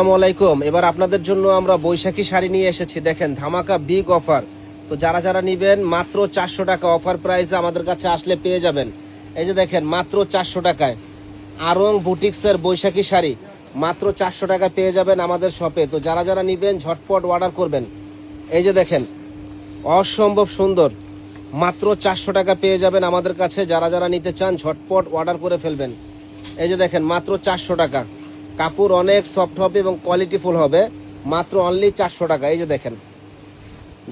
আসসালামু আলাইকুম। এবার আপনাদের জন্য আমরা বৈশাখী শাড়ি নিয়ে এসেছি। দেখেন ধামাকা বিগ অফার। তো যারা যারা নিবেন মাত্র 400 টাকা অফার প্রাইসে আমাদের কাছে আসলে পেয়ে যাবেন। এই যে দেখেন মাত্র 400 টাকায় আরং বুটিক্সের বৈশাখী শাড়ি মাত্র 400 টাকা পেয়ে যাবেন আমাদের শপে। তো যারা যারা নিবেন ঝটপট অর্ডার করবেন। এই যে দেখেন অসম্ভব সুন্দর, মাত্র 400 টাকা পেয়ে যাবেন আমাদের কাছে। যারা যারা নিতে চান ঝটপট অর্ডার করে ফেলবেন। এই যে দেখেন মাত্র 400 টাকা, কাপড় অনেক সফট হবে এবং কোয়ালিটিফুল হবে, মাত্র অনলি 400 টাকা। এই যে দেখেন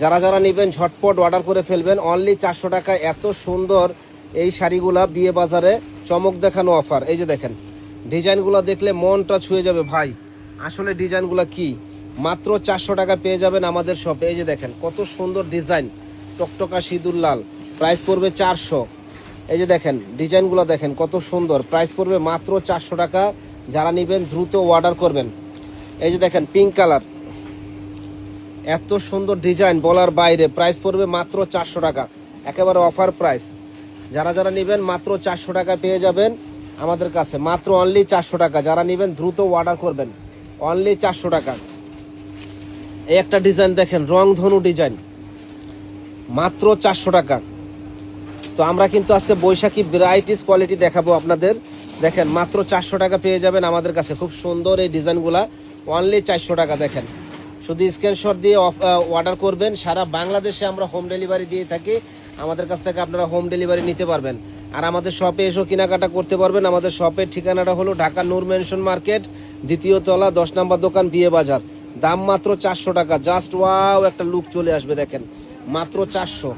যারা যারা নেবেন ঝটপট অর্ডার করে ফেলবেন, অনলি 400 টাকায় এত সুন্দর এই শাড়িগুলা বিয়ে বাজারে চমক দেখানো অফার। এই যে দেখেন ডিজাইনগুলো দেখলে মনটা ছুঁয়ে যাবে ভাই, আসলে ডিজাইনগুলো কি, মাত্র 400 টাকা পেয়ে যাবেন আমাদের শপে। এই যে দেখেন কত সুন্দর ডিজাইন, টকটকা সিঁদুর লাল, প্রাইস পড়বে 400। এই যে দেখেন ডিজাইনগুলো দেখেন কত সুন্দর, প্রাইস পড়বে মাত্র 400 টাকা। যারা নেবেন দ্রুত অর্ডার করবেন। এই যে দেখেন পিঙ্ক কালার, এত সুন্দর ডিজাইন বলার বাইরে, প্রাইস পড়বে মাত্র 400 টাকা, একেবারে অফার প্রাইস। যারা যারা নেবেন মাত্র 400 টাকা পেয়ে যাবেন আমাদের কাছে, মাত্র অনলি 400 টাকা। যারা নেবেন দ্রুত অর্ডার করবেন, অনলি 400 টাকা। এই একটা ডিজাইন দেখেন রংধনু ডিজাইন, মাত্র 400 টাকা। তো আমরা কিন্তু আজকে বৈশাখী ভ্যারাইটিস কোয়ালিটি দেখাবো আপনাদের। দেখেন মাত্র 400 টাকা পেয়ে যাবেন আমাদের কাছে, খুব সুন্দর এই ডিজাইনগুলা, অনলি 400 টাকা। দেখেন শুধু স্ক্রিনশট দিয়ে অর্ডার করবেন। সারা বাংলাদেশে আমরা হোম ডেলিভারি দিয়ে থাকি, আমাদের কাছ থেকে আপনারা হোম ডেলিভারি নিতে পারবেন। আর আমাদের শপে এসেও কেনাকাটা করতে পারবেন। আমাদের শপের ঠিকানাটা হলো ঢাকা নূর মেনশন মার্কেট, দ্বিতীয় তলা, 10 নম্বর দোকান, বিয়ে বাজার। দাম মাত্র 400 টাকা, জাস্ট ওয়াও একটা লুক চলে আসবে। দেখেন মাত্র 400।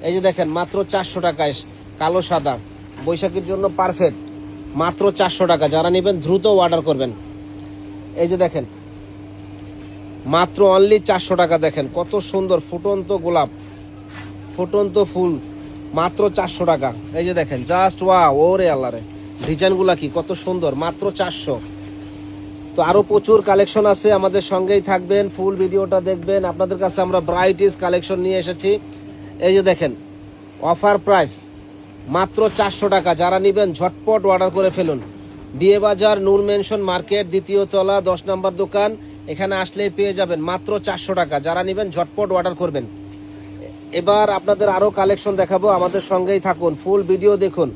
এই যে দেখেন মাত্র 400 টাকায় কালো সাদা বৈশাখীর জন্য পারফেক্ট, মাত্র 400 টাকা। যারা নেবেন দ্রুত অর্ডার করবেন। এই যে দেখেন মাত্র অনলি 400 টাকা। দেখেন কত সুন্দর ফুটন্ত গোলাপ, ফুটন্ত ফুল, মাত্র 400 টাকা। এই যে দেখেন জাস্ট ওয়াও, ওরে আল্লাহরে ডিজাইনগুলা কি কত সুন্দর, মাত্র 400। তো আরো প্রচুর কালেকশন আছে, আমাদের সঙ্গেই থাকবেন, ফুল ভিডিওটা দেখবেন। আপনাদের কাছে আমরা ভ্যারাইটিস কালেকশন নিয়ে এসেছি। এই যে দেখেন অফার প্রাইস মাত্র 400 টাকা। যারা নেবেন ঝটপট অর্ডার করে ফেলুন। বিয়ে বাজার নূর মেনশন মার্কেট, দ্বিতীয় তলা, 10 নম্বর দোকান, এখানে আসলেই পেয়ে যাবেন মাত্র 400 টাকা। যারা নেবেন ঝটপট অর্ডার করবেন। এবার আপনাদের আরো কালেকশন দেখাবো, আমাদের সঙ্গেই থাকুন, ফুল ভিডিও দেখুন।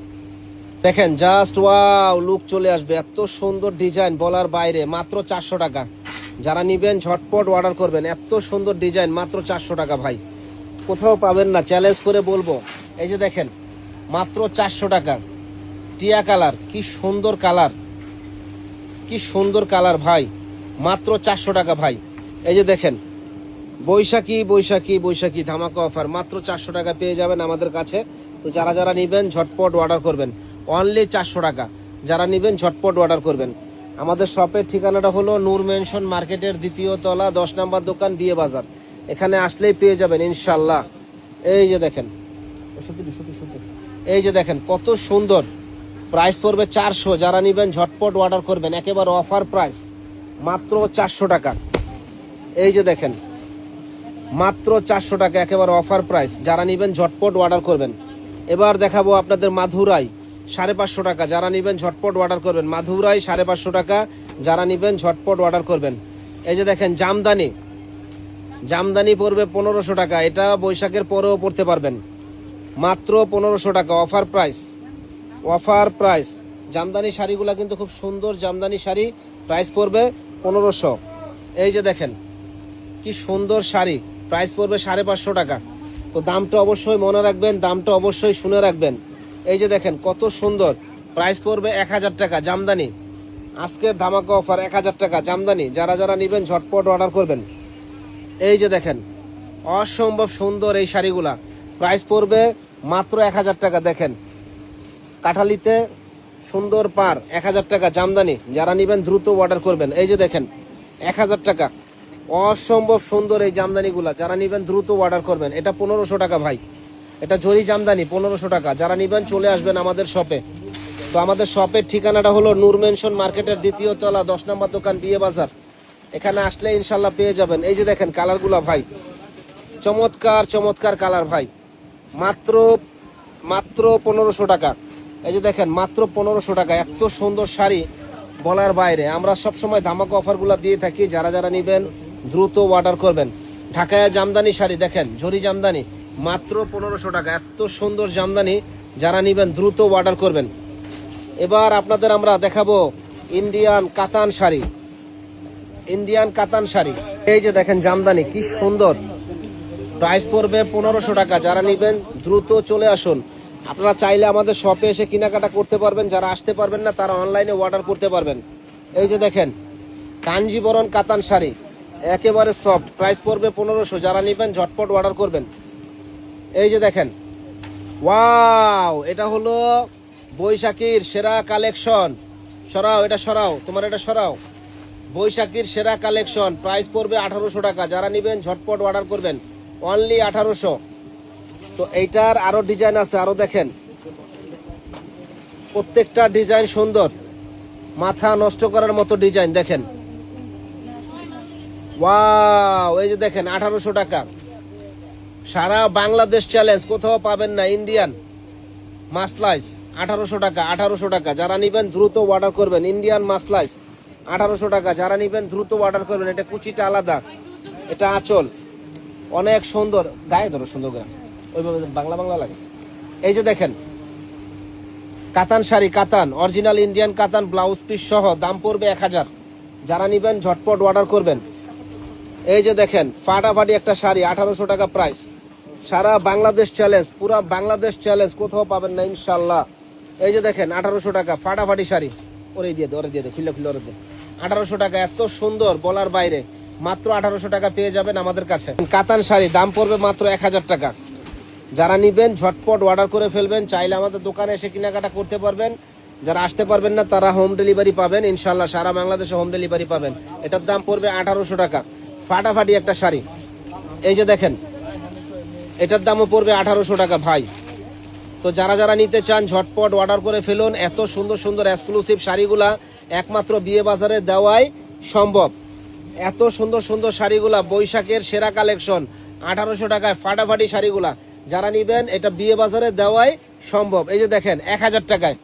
দেখেন জাস্ট ওয়াও লুক চলে আসবে, এত সুন্দর ডিজাইন বলার বাইরে, মাত্র 400 টাকা। যারা নেবেন ঝটপট অর্ডার করবেন। এত সুন্দর ডিজাইন, মাত্র 400 টাকা ভাই, কোথাও পাবেন না, চ্যালেঞ্জ করে বলবো। এই যে দেখেন মাত্র 400 টাকা, টিয়া কালার, কি সুন্দর কালার, কি সুন্দর কালার ভাই, মাত্র 400 টাকা ভাই। এই যে দেখেন বৈশাখী বৈশাখী বৈশাখী ধামাকা অফার, মাত্র 400 টাকা পেয়ে যাবেন আমাদের কাছে। তো যারা যারা নেবেন ঝটপট অর্ডার করবেন, অনলি 400 টাকা। যারা নেবেন ঝটপট অর্ডার করবেন। আমাদের শপের ঠিকানাটা হলো নূর মেনশন মার্কেটের দ্বিতীয় তলা, 10 নম্বর দোকান, বিয়ে বাজার, এখানে আসলেই পেয়ে যাবেন ইনশাল্লাহ। এই যে দেখেন এই যে দেখেন কত সুন্দর, প্রাইস পড়বে 400। যারা নেবেন ঝটপট অর্ডার করবেন, একেবারে অফার প্রাইস, মাত্র 400 টাকা। এই যে দেখেন মাত্র 400 টাকা, একেবারে অফার প্রাইস। যারা নেবেন ঝটপট অর্ডার করবেন। এবার দেখাবো আপনাদের মাধুরাই, 550 টাকা। যারা নেবেন ঝটপট অর্ডার করবেন। মাধুরাই 550 টাকা, যারা নেবেন ঝটপট অর্ডার করবেন। এই যে দেখেন জামদানি, জামদানি পড়বে 1500 টাকা, এটা বৈশাখের পরেও পড়তে পারবেন, মাত্র 1500 টাকা, offer price, offer price. Jamdani শাড়িগুলা কিন্তু খুব সুন্দর জামদানি শাড়ি, প্রাইস পড়বে 1500। এই যে দেখেন কি সুন্দর শাড়ি, প্রাইস পড়বে 550 টাকা। তো দামটা অবশ্যই মনে রাখবেন, দামটা অবশ্যই শুনে রাখবেন। এই যে দেখেন কত সুন্দর, প্রাইস পড়বে 1000 টাকা জামদানি। আজকের ধামাকা অফার 1000 টাকা জামদানি। যারা যারা নেবেন ঝটপট অর্ডার করবেন। এই যে দেখেন অসম্ভব সুন্দর এই শাড়িগুলা, প্রাইস পড়বে মাত্র 1000 টাকা। দেখেন কাঠালিতে সুন্দর পার, 1000 টাকা জামদানি। যারা নেবেন দ্রুত অর্ডার করবেন। এই যে দেখেন 1000 টাকা, অসম্ভব সুন্দর এই জামদানিগুলা। যারা নেবেন দ্রুত অর্ডার করবেন। এটা 1500 টাকা ভাই, এটা জরি জামদানি, 1500 টাকা। যারা নেবেন চলে আসবেন আমাদের শপে। তো আমাদের শপের ঠিকানাটা হলো নূর মেনশন মার্কেটের দ্বিতীয় তলা, 10 নম্বর দোকান, বিয়ে বাজার, এখানে আসলে ইনশাল্লাহ পেয়ে যাবেন। এই যে দেখেন কালারগুলা ভাই, চমৎকার চমৎকার কালার ভাই, মাত্র মাত্র 1500 টাকা। এই যে দেখেন মাত্র 1500 টাকা, এত সুন্দর শাড়ি, বলার বাইরে। আমরা সবসময় ধামাকা অফারগুলো দিয়ে থাকি, যারা যারা নেবেন দ্রুত অর্ডার করবেন। ঢাকায়া জামদানি শাড়ি দেখেন, ঝরি জামদানি মাত্র 1500 টাকা, এত সুন্দর জামদানি। যারা নেবেন দ্রুত অর্ডার করবেন। এবার আপনাদের আমরা দেখাবো ইন্ডিয়ান কাতান শাড়ি। ইন্ডিয়ান কাতান শাড়ি, এই যে দেখেন জামদানি কি সুন্দর, প্রাইস পড়বে 1500 টাকা। যারা নেবেন দ্রুত চলে আসুন। আপনারা চাইলে আমাদের শপে এসে কেনাকাটা করতে পারবেন, যারা আসতে পারবেন না তারা অনলাইনে অর্ডার করতে পারবেন। এই যে দেখেন কাঞ্জিবরণ কাতান শাড়ি, একেবারে সফট, প্রাইস পড়বে 1500। যারা নেবেন ঝটপট অর্ডার করবেন। এই যে দেখেন, ওয়াও, এটা হলো বৈশাখীর সেরা কালেকশন। সরাও, এটা সরাও, তোমার এটা সরাও। বৈশাখীর সেরা কালেকশন, প্রাইস পড়বে 1800 টাকা। যারা নেবেন ঝটপট অর্ডার করবেন, অনলি 1800। তো এইটার আরো ডিজাইন আছে, আরো দেখেন, প্রত্যেকটা ডিজাইন সুন্দর, মাথা নষ্ট করার মতো ডিজাইন দেখেন। ওয়াও, এই যে দেখেন 1800 টাকা, সারা বাংলাদেশ চ্যালেঞ্জ, কোথাও পাবেন না। ইন্ডিয়ান মাসলাইস 1800 টাকা, 1800 টাকা। যারা নেবেন দ্রুত অর্ডার করবেন। ইন্ডিয়ান মাসলাইস 1800 টাকা, যারা নেবেন দ্রুত অর্ডার করবেন। এটা কুচিটা আলাদা, এটা আঁচল, অনেক সুন্দর, গায়ে ধরো সুন্দর করে, ওইভাবে বাংলা বাংলা লাগে। এই যে দেখেন কাতান শাড়ি, কাতান অরিজিনাল ইন্ডিয়ান কাতান, ব্লাউজ পিস সহ, দাম পড়বে 1000। যারা নেবেন ঝটপট অর্ডার করবেন। এই যে দেখেন ফাটাফাটি একটা শাড়ি, 1800 টাকা প্রাইস, সারা বাংলাদেশ চ্যালেঞ্জ, পুরা বাংলাদেশ চ্যালেঞ্জ, কোথাও পাবেন না ইনশাল্লাহ। এই যে দেখেন 1800 টাকা ফাটাফাটি শাড়ি, ওরে দিয়ে দে, ওরে দিয়ে দে, খুলে খুলে ওরে দে। 1800 টাকা, এত সুন্দর বলার বাইরে, মাত্র 1800 টাকা পেয়ে যাবেন আমাদের কাছে। কাতান শাড়ি দাম পড়বে মাত্র 1000 টাকা। যারা নিবেন ঝটপট অর্ডার করে ফেলবেন। চাইলে আমাদের দোকানে এসে কেনাকাটা করতে পারবেন। যারা আসতে পারবেন না তারা হোম ডেলিভারি পাবেন ইনশাল্লাহ, সারা বাংলাদেশে হোম ডেলিভারি পাবেন। এটার দাম পড়বে 1800 টাকা, ফাটাফাটি একটা শাড়ি। এই যে দেখেন এটার দামও পড়বে 1800 টাকা ভাই। তো যারা যারা নিতে চান ঝটপট অর্ডার করে ফেলুন। এত সুন্দর সুন্দর এক্সক্লুসিভ শাড়িগুলা একমাত্র বিয়ে বাজারে দেওয়াই সম্ভব। এত সুন্দর সুন্দর শাড়িগুলা, বৈশাখের সেরা কালেকশন, 1800 টাকায় ফাটাফাটি শাড়িগুলা। যারা নিবেন এটা বিয়ে বাজারে দেওয়াই সম্ভব। এই যে দেখেন 1000 টাকায়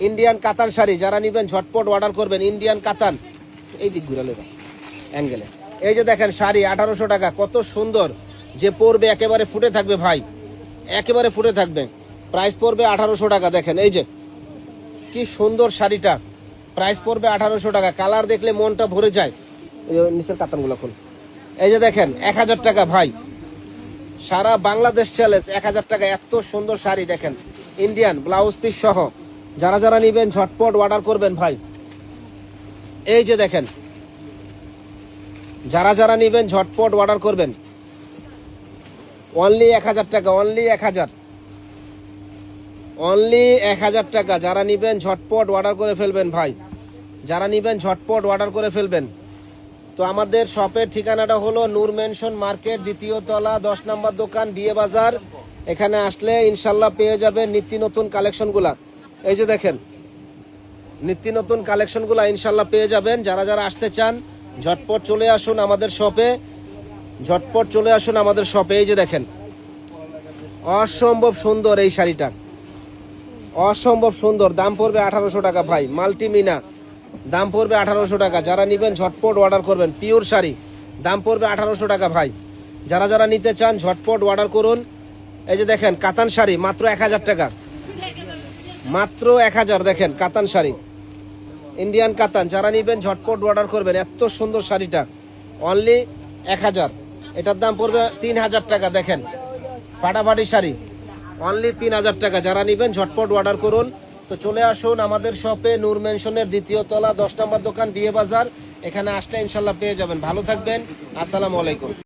ইন্ডিয়ান কাতান শাড়ি। যারা নিবেন ঝটপট অর্ডার করবেন। ইন্ডিয়ান কাতান, এই দিক ঘুরালে অ্যাঙ্গেলে। এই যে দেখেন শাড়ি 1800 টাকা, কত সুন্দর, যে পরবে একেবারে ফুটে থাকবে ভাই, একেবারে ফুটে থাকবে। প্রাইস পড়বে 1800 টাকা। দেখেন এই যে কি সুন্দর শাড়িটা, প্রাইস পড়বে 1800 টাকা। কালার দেখলে মনটা ভরে যায়। নিচের কাতানগুলো খুল। এই যে দেখেন 1000 টাকা ভাই, সারা বাংলাদেশ চ্যালেঞ্জ, 1000 টাকা। এত সুন্দর শাড়ি দেখেন, ইন্ডিয়ান ব্লাউজ পিস সহ। যারা যারা নিবেন ঝটপট অর্ডার করবেন ভাই। এই যে দেখেন, যারা যারা নিবেন ঝটপট অর্ডার করবেন। অনলি 1000 টাকা, অনলি 1000, অনলি 1000 টাকা। যারা নিবেন ঝটপট অর্ডার করে ফেলবেন ভাই। যারা নিবেন ঝটপট অর্ডার করে ফেলবেন। তো আমাদের শপের ঠিকানাটা হলো নূর মেনশন মার্কেট, 2য় তলা, 10 নম্বর দোকান, বিয়ে বাজার। এখানে আসলে ইনশাল্লাহ পেয়ে যাবেন নিত্য নতুন কালেকশনগুলা। এই যে দেখেন নিত্য নতুন কালেকশনগুলা ইনশাল্লাহ পেয়ে যাবেন। যারা যারা আসতে চান ঝটপট চলে আসুন আমাদের শপে, ঝটপট চলে আসুন আমাদের শপে। এই যে দেখেন অসম্ভব সুন্দর এই শাড়িটা, অসম্ভব সুন্দর, দাম পড়বে 1800 টাকা ভাই। মাল্টিমিনা, দাম পড়বে 1800 টাকা। যারা নিবেন ঝটপট অর্ডার করবেন। পিওর শাড়ি, দাম পড়বে 1800 টাকা ভাই। যারা যারা নিতে চান ঝটপট অর্ডার করুন। এই যে দেখেন কাতান শাড়ি মাত্র 1000 টাকা, মাত্র 1000। দেখেন কাতান শাড়ি, ইন্ডিয়ান কাতান। যারা নিবেন ঝটপট অর্ডার করবেন। এত সুন্দর শাড়িটা অনলি 1000। এটার দাম পড়বে 3000 টাকা। দেখেন ফাটাফাটি শাড়ি, অনলি 3000 টাকা। যারা নিবেন ঝটপট অর্ডার করুন। তো চলে আসুন আমাদের শপে, নূর মেনশনের 2য় তলা, 10 নম্বর দোকান, বিয়ে বাজার। এখানে আসলে ইনশাল্লাহ পেয়ে যাবেন। ভালো থাকবেন, আসসালামু আলাইকুম।